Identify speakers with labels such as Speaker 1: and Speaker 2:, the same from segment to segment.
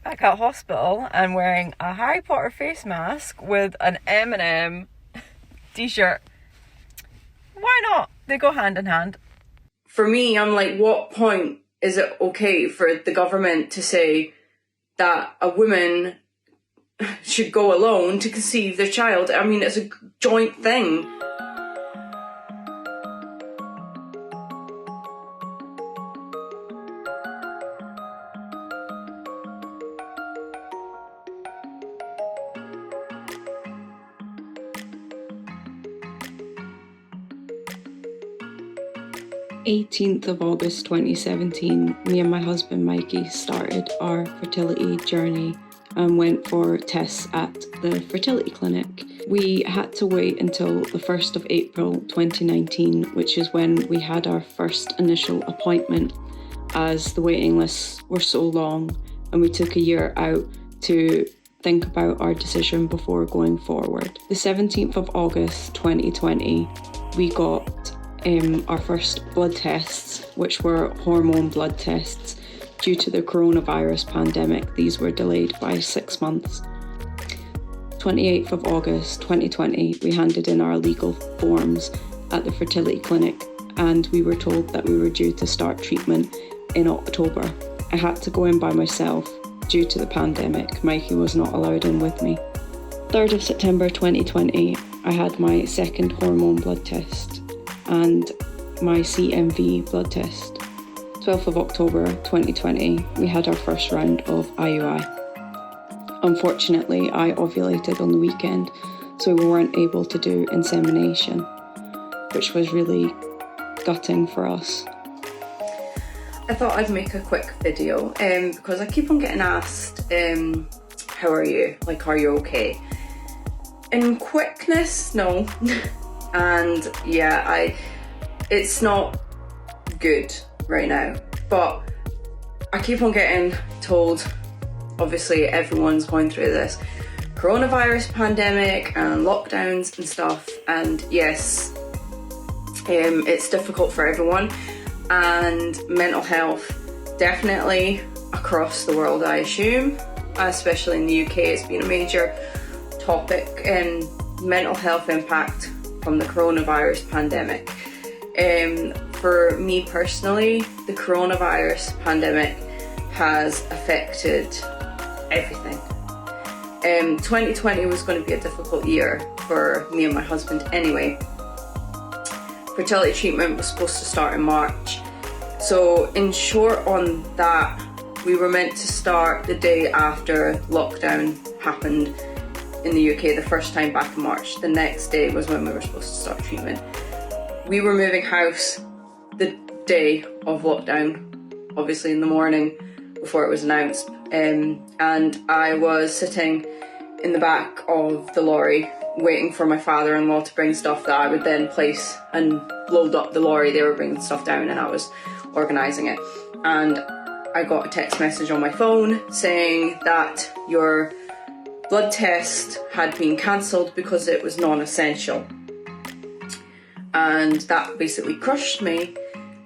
Speaker 1: back at hospital and wearing a Harry Potter face mask with an M&M t-shirt. Why not? They go hand in hand.
Speaker 2: For me, I'm like, what point is it okay for the government to say that a woman should go alone to conceive their child? I mean, it's a joint thing.
Speaker 3: August 2017, me and my husband Mikey started our fertility journey and went for tests at the fertility clinic. We had to wait until the 1st of April 2019, which is when we had our first initial appointment, as the waiting lists were so long, and we took a year out to think about our decision before going forward. The 17th of August 2020, we got our first blood tests, which were hormone blood tests. Due to the coronavirus pandemic, these were delayed by 6 months. 28th of August 2020, we handed in our legal forms at the fertility clinic, and we were told that we were due to start treatment in October. I had to go in by myself due to the pandemic. Mikey was not allowed in with me. 3rd of September 2020, I had my second hormone blood test and my CMV blood test. 12th of October 2020, we had our first round of IUI. Unfortunately, I ovulated on the weekend, so we weren't able to do insemination, which was really gutting for us.
Speaker 2: I thought I'd make a quick video because I keep on getting asked, how are you? Like, are you okay? In quickness, no. And yeah, it's not good right now, but I keep on getting told, obviously everyone's going through this coronavirus pandemic and lockdowns and stuff, and yes, it's difficult for everyone, and mental health definitely across the world, I assume, especially in the UK, it's been a major topic, and mental health impact from the coronavirus pandemic. For me personally, the coronavirus pandemic has affected everything. 2020 was going to be a difficult year for me and my husband anyway. Fertility treatment was supposed to start in March. So in short on that, we were meant to start the day after lockdown happened in the UK the first time back in March. The next day was when we were supposed to start treatment. We were moving house the day of lockdown, obviously in the morning before it was announced, and I was sitting in the back of the lorry waiting for my father-in-law to bring stuff that I would then place and load up the lorry. They were bringing stuff down and I was organising it, and I got a text message on my phone saying that your blood test had been cancelled because it was non-essential. And that basically crushed me.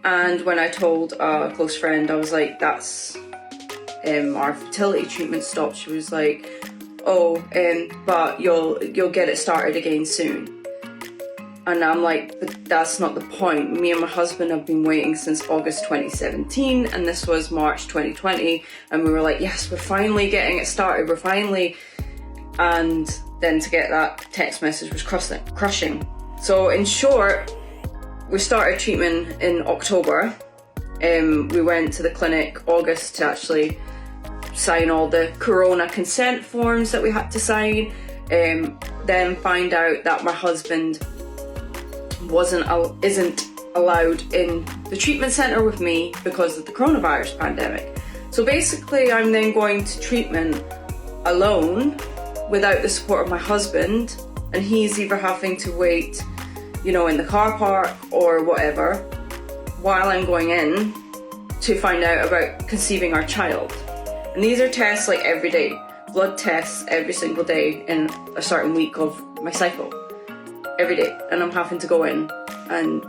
Speaker 2: And when I told a close friend, I was like, that's our fertility treatment stopped. She was like, oh, but you'll get it started again soon. And I'm like, but that's not the point. Me and my husband have been waiting since August 2017, and this was March 2020, and we were like, yes, we're finally getting it started, we're finally... And then to get that text message was crushing. So in short, we started treatment in October. We went to the clinic August to actually sign all the corona consent forms that we had to sign. Then find out that my husband isn't allowed in the treatment centre with me because of the coronavirus pandemic. So basically I'm then going to treatment alone without the support of my husband, and he's either having to wait, in the car park or whatever, while I'm going in to find out about conceiving our child. And these are tests like every day, blood tests every single day in a certain week of my cycle, every day. And I'm having to go in and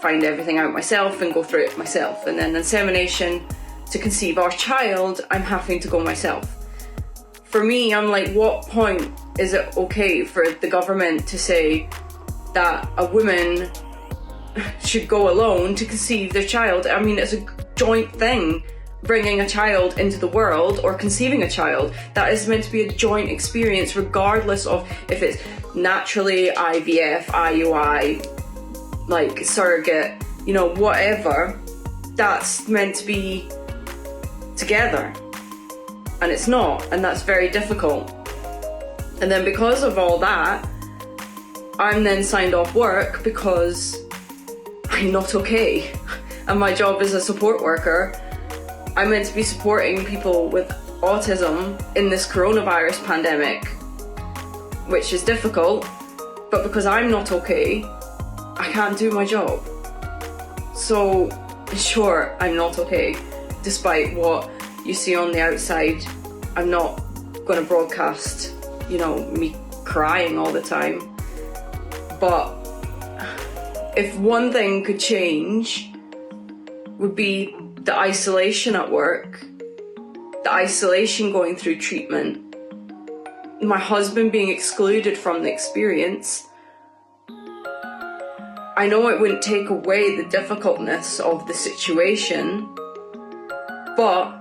Speaker 2: find everything out myself and go through it myself. And then insemination to conceive our child, I'm having to go myself. For me, I'm like, what point is it okay for the government to say that a woman should go alone to conceive their child? I mean, it's a joint thing, bringing a child into the world or conceiving a child. That is meant to be a joint experience, regardless of if it's naturally, IVF, IUI, like surrogate, you know, whatever. That's meant to be together. And it's not, and that's very difficult. And then because of all that, I'm then signed off work because I'm not okay. And my job as a support worker, I'm meant to be supporting people with autism in this coronavirus pandemic, which is difficult, but because I'm not okay, I can't do my job. So, in short, I'm not okay, despite what you see on the outside. I'm not going to broadcast, you know, me crying all the time. But if one thing could change, would be the isolation at work, the isolation going through treatment, my husband being excluded from the experience. I know it wouldn't take away the difficultness of the situation, but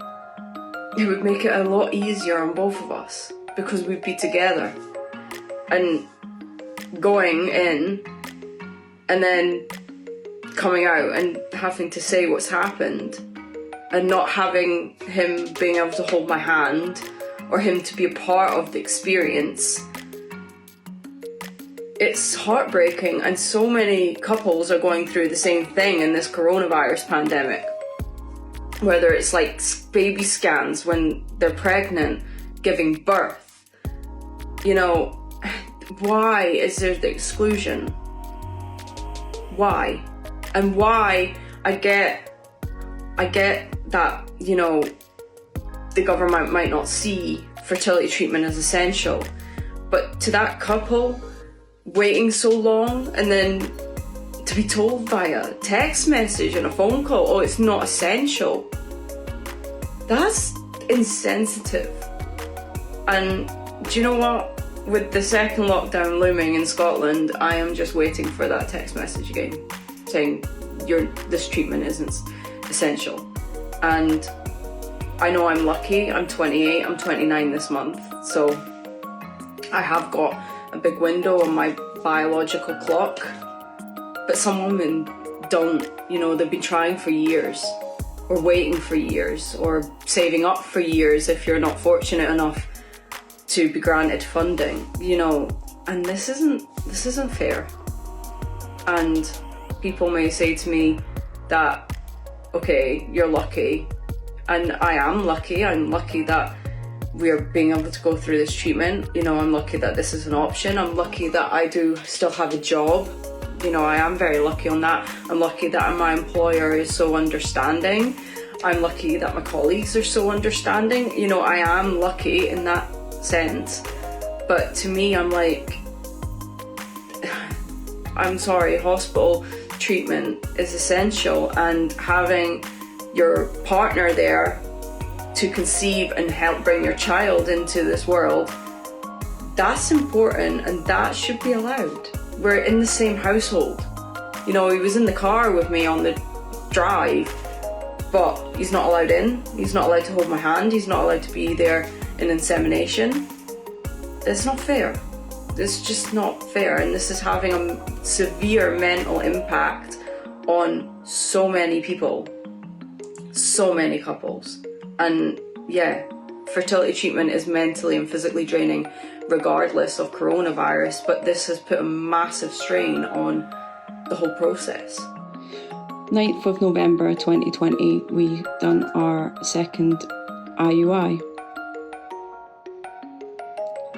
Speaker 2: it would make it a lot easier on both of us because we'd be together. And going in and then coming out and having to say what's happened and not having him being able to hold my hand or him to be a part of the experience, it's heartbreaking. And so many couples are going through the same thing in this coronavirus pandemic, whether it's like baby scans when they're pregnant, giving birth. You know, why is there the exclusion? Why? And why? I get that, you know, the government might not see fertility treatment as essential, but to that couple waiting so long and then to be told via text message and a phone call, oh, it's not essential, that's insensitive. And do you know what? With the second lockdown looming in Scotland, I am just waiting for that text message again saying this treatment isn't essential. And I know I'm lucky, I'm 28, I'm 29 this month, so I have got a big window on my biological clock, but some women don't. You know, they've been trying for years, or waiting for years, or saving up for years if you're not fortunate enough to be granted funding, you know, and this isn't fair. And people may say to me that, okay, you're lucky, and I am lucky. I'm lucky that we're being able to go through this treatment. You know, I'm lucky that this is an option. I'm lucky that I do still have a job. You know, I am very lucky on that. I'm lucky that my employer is so understanding. I'm lucky that my colleagues are so understanding. You know, I am lucky in that sense. But to me, I'm like, I'm sorry, hospital treatment is essential, and having your partner there to conceive and help bring your child into this world, that's important, and that should be allowed. We're in the same household. You know, he was in the car with me on the drive, but he's not allowed in. He's not allowed to hold my hand. He's not allowed to be there in insemination. It's not fair. It's just not fair, and this is having a severe mental impact on so many people, so many couples. And yeah, fertility treatment is mentally and physically draining regardless of coronavirus, but this has put a massive strain on the whole process.
Speaker 3: 9th of November 2020, we done our second IUI.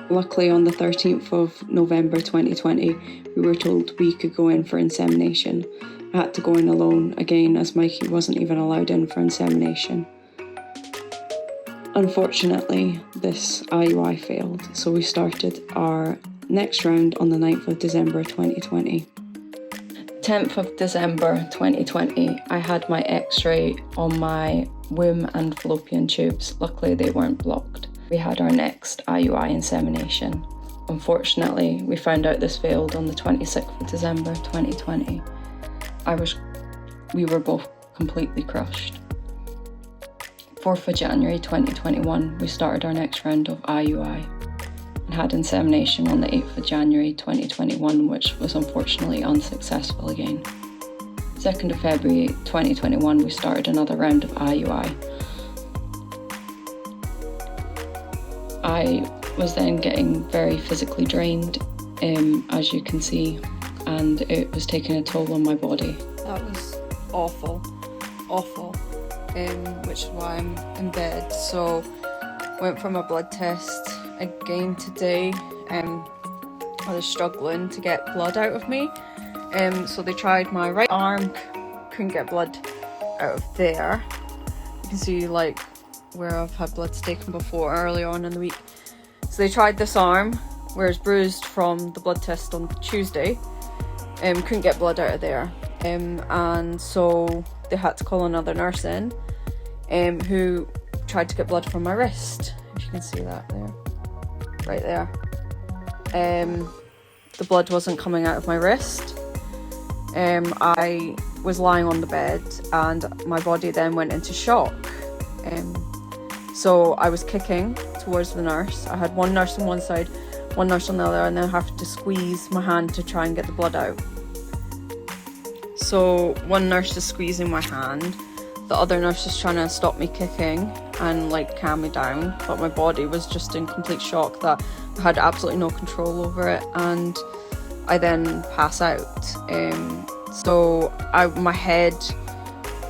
Speaker 3: Luckily, on the 13th of November 2020, we were told we could go in for insemination. I had to go in alone again, as Mikey wasn't even allowed in for insemination. Unfortunately, this IUI failed, so we started our next round on the 9th of December 2020. 10th of December 2020, I had my x-ray on my womb and fallopian tubes. Luckily, they weren't blocked. We had our next IUI insemination. Unfortunately, we found out this failed on the 26th of December 2020. We were both completely crushed. 4th of January 2021, we started our next round of IUI and had insemination on the 8th of January 2021, which was unfortunately unsuccessful again. 2nd of February 2021, we started another round of IUI. I was then getting very physically drained, as you can see, and it was taking a toll on my body.
Speaker 1: That was awful, which is why I'm in bed. So went for my blood test again today. I was struggling to get blood out of me. So they tried my right arm, couldn't get blood out of there. You can see like where I've had blood taken before earlier on in the week. So they tried this arm, where it's bruised from the blood test on Tuesday. Couldn't get blood out of there. And so they had to call another nurse in, who tried to get blood from my wrist. If you can see that there, right there. The blood wasn't coming out of my wrist. I was lying on the bed and my body then went into shock. So I was kicking towards the nurse. I had one nurse on one side, one nurse on the other, and then I had to squeeze my hand to try and get the blood out. So one nurse is squeezing my hand, the other nurse is trying to stop me kicking and like calm me down, but my body was just in complete shock that I had absolutely no control over it, and I then pass out. So my head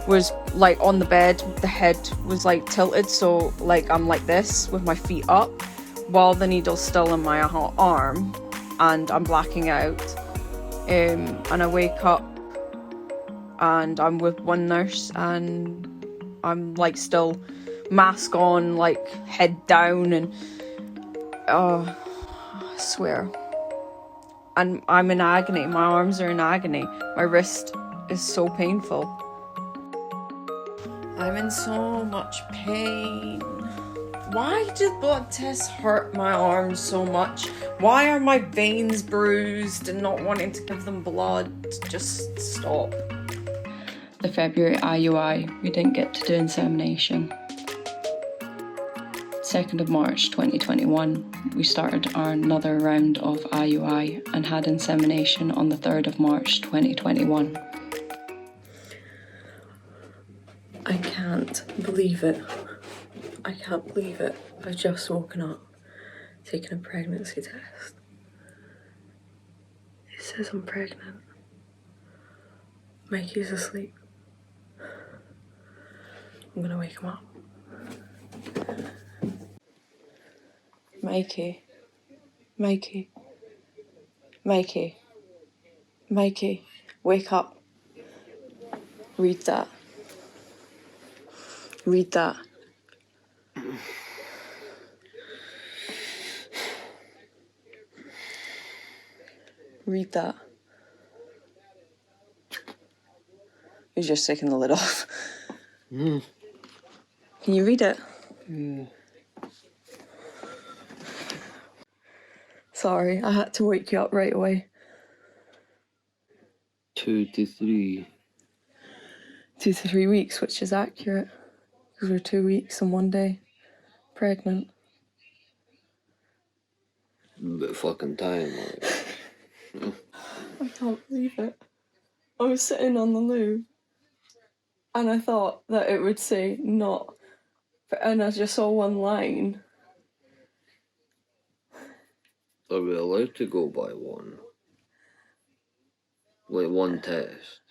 Speaker 1: was like on the bed, the head was like tilted, so like I'm like this with my feet up while the needle's still in my arm, and I'm blacking out. And I wake up and I'm with one nurse and I'm like still mask on, like head down, and I swear. And I'm in agony, my arms are in agony, my wrist is so painful. I'm in so much pain. Why do blood tests hurt my arms so much? Why are my veins bruised and not wanting to give them blood? Just stop.
Speaker 3: The February IUI, we didn't get to do insemination. 2nd of March 2021, we started another round of IUI and had insemination on the 3rd of March 2021.
Speaker 2: I can't believe it. I can't believe it. I've just woken up, taken a pregnancy test. It says I'm pregnant. Mikey's asleep. I'm gonna wake him up. Mikey. Mikey. Mikey. Mikey. Wake up. Read that. Read that. Read that. He's just taking the lid off. Can you read it? Sorry, I had to wake you up right away.
Speaker 4: 2 to 3.
Speaker 2: 2 to 3 weeks, which is accurate. Because we're 2 weeks and 1 day pregnant.
Speaker 4: Bit fucking time, like.
Speaker 2: I can't believe it. I was sitting on the loo and I thought that it would say not, and I just saw one line.
Speaker 4: Are we allowed to go by one? Like one test?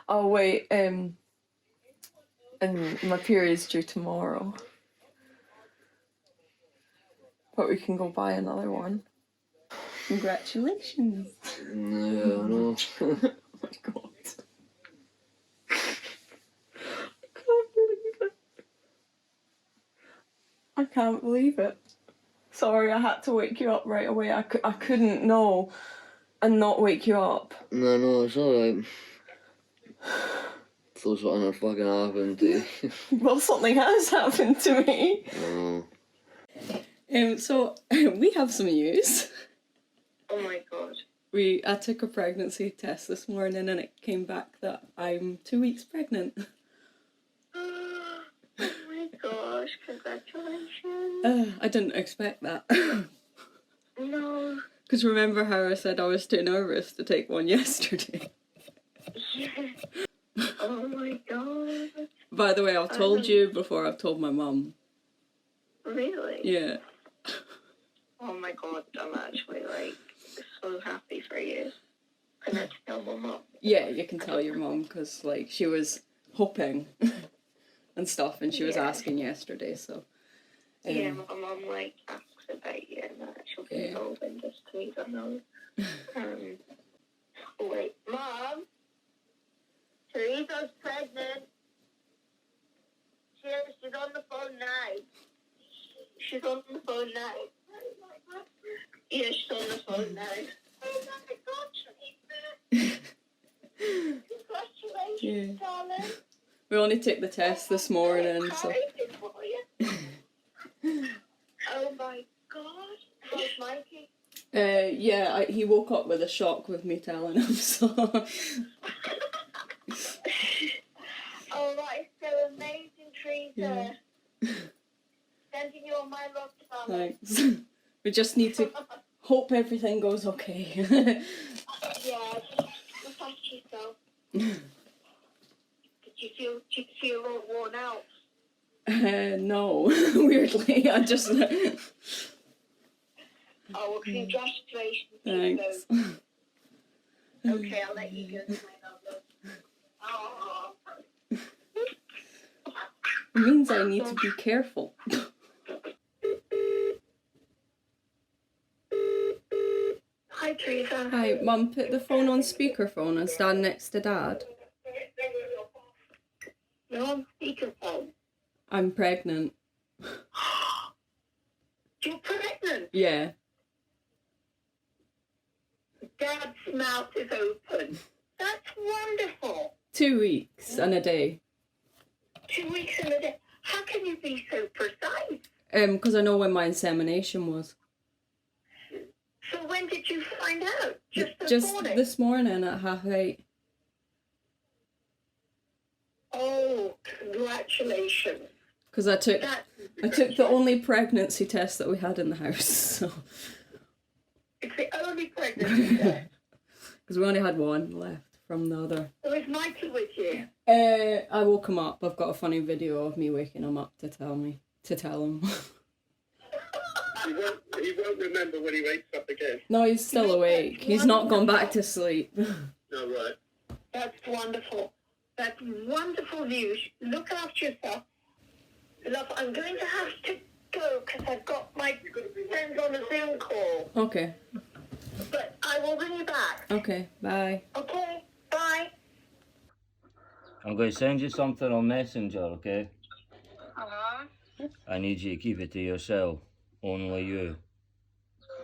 Speaker 2: Oh wait, and my period's due tomorrow. But we can go buy another one. Congratulations.
Speaker 4: Yeah, I know.
Speaker 2: Oh my god. I can't believe it. I can't believe it. Sorry, I had to wake you up right away. I couldn't know and not wake you up.
Speaker 4: No, it's alright. thought something had fucking happened to you.
Speaker 1: Well, something has happened to me. So we have some news.
Speaker 2: Oh my god.
Speaker 1: I took a pregnancy test this morning and it came back that I'm 2 weeks pregnant.
Speaker 2: Oh my gosh, congratulations.
Speaker 1: I didn't expect that.
Speaker 2: No.
Speaker 1: Because remember how I said I was too nervous to take one yesterday?
Speaker 2: Yeah. Oh my god.
Speaker 1: By the way, I've told you before I've told my mum.
Speaker 2: Really?
Speaker 1: Yeah.
Speaker 2: Oh my god, I'm actually like so happy for you. Can I tell my mum?
Speaker 1: Yeah, you can tell your mum because like she was hoping and stuff, and she was asking yesterday. So.
Speaker 2: Yeah, my mum like asks about you and that. She'll be involved in this too. I know. Oh wait, Mom. Teresa's pregnant. She's on the phone now. She's on the phone now. Yeah, she's on the phone now. Oh my god, Teresa. Congratulations, darling.
Speaker 1: We only took the test this morning, so.
Speaker 2: Oh my god. How's Mikey?
Speaker 1: Yeah, he woke up with a shock with me telling him, so.
Speaker 2: Oh, that is so amazing, Teresa. Sending you all my love, darling.
Speaker 1: Thanks. We just need to hope everything goes okay.
Speaker 2: Yeah, just look after yourself. Did you feel all worn out?
Speaker 1: No, weirdly, I just.
Speaker 2: Oh, well, congratulations.
Speaker 1: Thanks.
Speaker 2: Okay, I'll let you go. Oh.
Speaker 1: It means I need to be careful.
Speaker 2: Hi, Teresa.
Speaker 1: Hi, Mum, put the phone on speakerphone and stand next to Dad.
Speaker 2: You're on speakerphone.
Speaker 1: I'm pregnant.
Speaker 2: You're pregnant?
Speaker 1: Yeah.
Speaker 2: Dad's mouth is open. That's wonderful.
Speaker 1: 2 weeks and a day.
Speaker 2: 2 weeks and a day. How can you be so precise?
Speaker 1: Because I know when my insemination was.
Speaker 2: So when did you find out? Just
Speaker 1: This morning at 8:30.
Speaker 2: Oh, congratulations.
Speaker 1: Because I took the only pregnancy test that we had in the house. So.
Speaker 2: It's the only pregnancy test.
Speaker 1: Because we only had one left from the other.
Speaker 2: So is Mikey with you?
Speaker 1: I woke him up. I've got a funny video of me waking him up to tell him.
Speaker 5: He won't remember when he wakes up again.
Speaker 1: No, he's still awake. He's not gone back to sleep.
Speaker 5: No, right.
Speaker 2: That's wonderful. That's wonderful news. Look after yourself. Love, I'm going to have to go because I've got my friends on a Zoom call.
Speaker 1: Okay.
Speaker 2: But I will ring you back.
Speaker 1: Okay, bye.
Speaker 2: Okay, bye.
Speaker 6: I'm going to send you something on Messenger, okay?
Speaker 2: Uh-huh.
Speaker 6: I need you to keep it to yourself. Only you.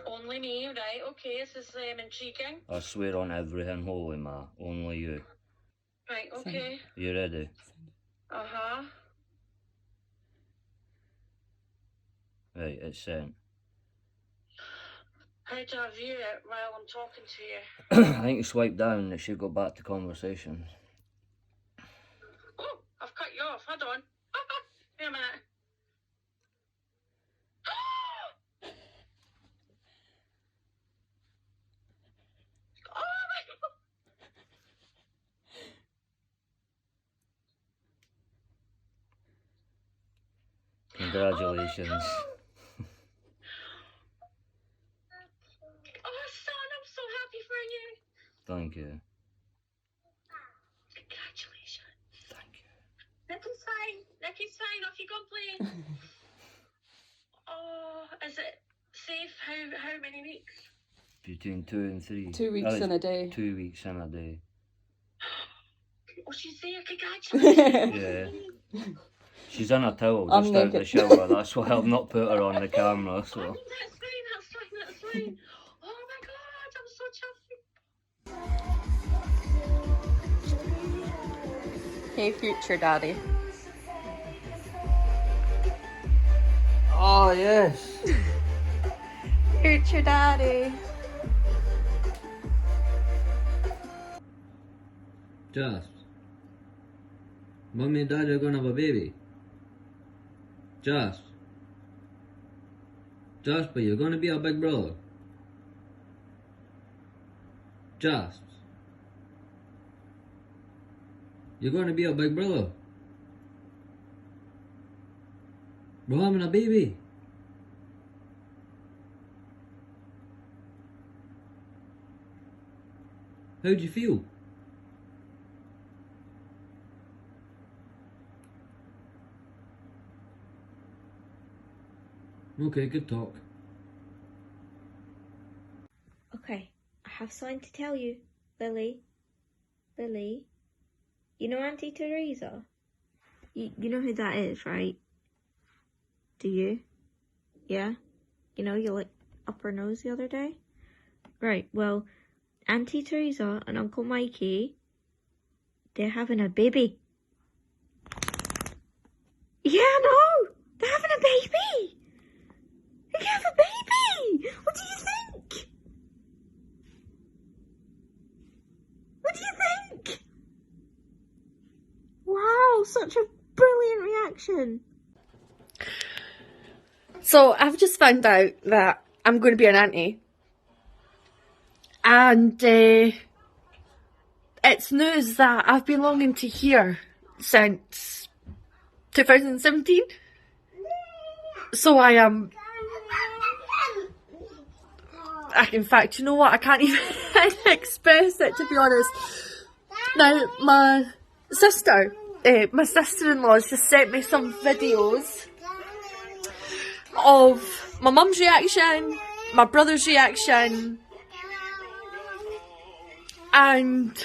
Speaker 2: Only me, right? Okay, this is intriguing.
Speaker 6: I swear on everything holy, ma. Only you.
Speaker 2: Right, okay.
Speaker 6: You ready?
Speaker 2: Uh-huh.
Speaker 6: Right, it's sent.
Speaker 2: How do I view it while I'm talking to you?
Speaker 6: I think you swipe down, it should go back to conversation.
Speaker 2: Oh, I've cut you off. Hold on. Wait a minute. Oh my god!
Speaker 6: Congratulations.
Speaker 2: Oh, son, I'm so happy for you.
Speaker 6: Thank you.
Speaker 2: Congratulations.
Speaker 6: Thank you.
Speaker 2: Nicky's fine. Off you go and play. Oh, is it safe? How many weeks?
Speaker 6: Between 2 and 3.
Speaker 1: 2 weeks and a day.
Speaker 6: 2 weeks and a day.
Speaker 2: Oh, she's there. Congratulations.
Speaker 6: Yeah. She's in a towel
Speaker 1: I'm
Speaker 6: just out the
Speaker 1: naked.
Speaker 6: shower, that's why I've not put her on the camera, so.
Speaker 2: That's fine. Oh my god, I'm so chuffed.
Speaker 1: Hey, future daddy.
Speaker 6: Oh, yes.
Speaker 1: Future daddy.
Speaker 4: Just. Mommy and Daddy are gonna have a baby. Just, but you're gonna be a big brother. Just. You're gonna be a big brother. We're having a baby. How'd you feel? Okay, good talk.
Speaker 7: Okay, I have something to tell you, Lily. Lily, you know Auntie Teresa? You know who that is, right? Do you? Yeah? You know, you lit up her nose the other day? Right, well, Auntie Teresa and Uncle Mikey, they're having a baby. Yeah, no! They're having a baby! They have a baby! What do you think? What do you think? Wow, such a brilliant reaction.
Speaker 8: So I've just found out that I'm going to be an auntie. And it's news that I've been longing to hear since 2017. So I am... in fact, you know what? I can't even express it, to be honest. Now, my sister-in-law's just sent me some videos of my mum's reaction, my brother's reaction, and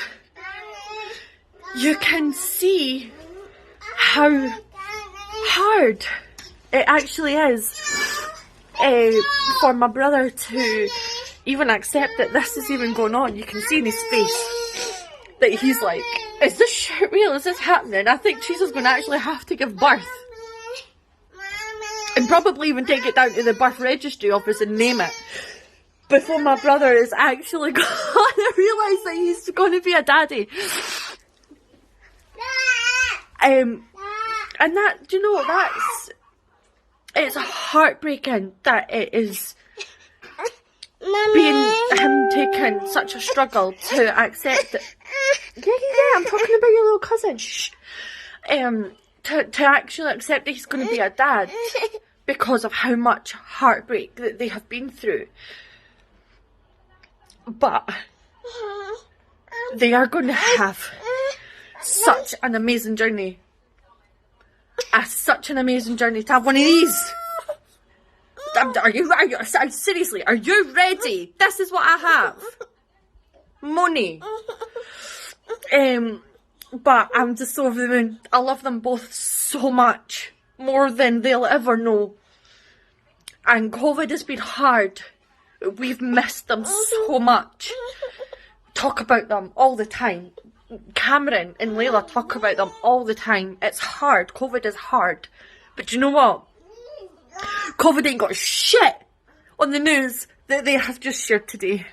Speaker 8: you can see how hard it actually is for my brother to even accept that this is even going on. You can see in his face that he's like, is this shit real? Is this happening? I think Teresa's going to actually have to give birth. And probably even take it down to the birth registry office and name it before my brother is actually going to realise that he's going to be a daddy. And that, do you know, it's heartbreaking that it is being him taking such a struggle to accept it. Yeah, I'm talking about your little cousin. Shh. To actually accept that he's going to be a dad because of how much heartbreak that they have been through. But they are going to have such an amazing journey. Such an amazing journey to have one of these. Seriously, are you ready? This is what I have. Money. But I'm just so over the moon. I love them both so much. More than they'll ever know. And COVID has been hard. We've missed them so much. Talk about them all the time. Cameron and Layla talk about them all the time. It's hard. COVID is hard. But you know what? COVID ain't got shit on the news that they have just shared today.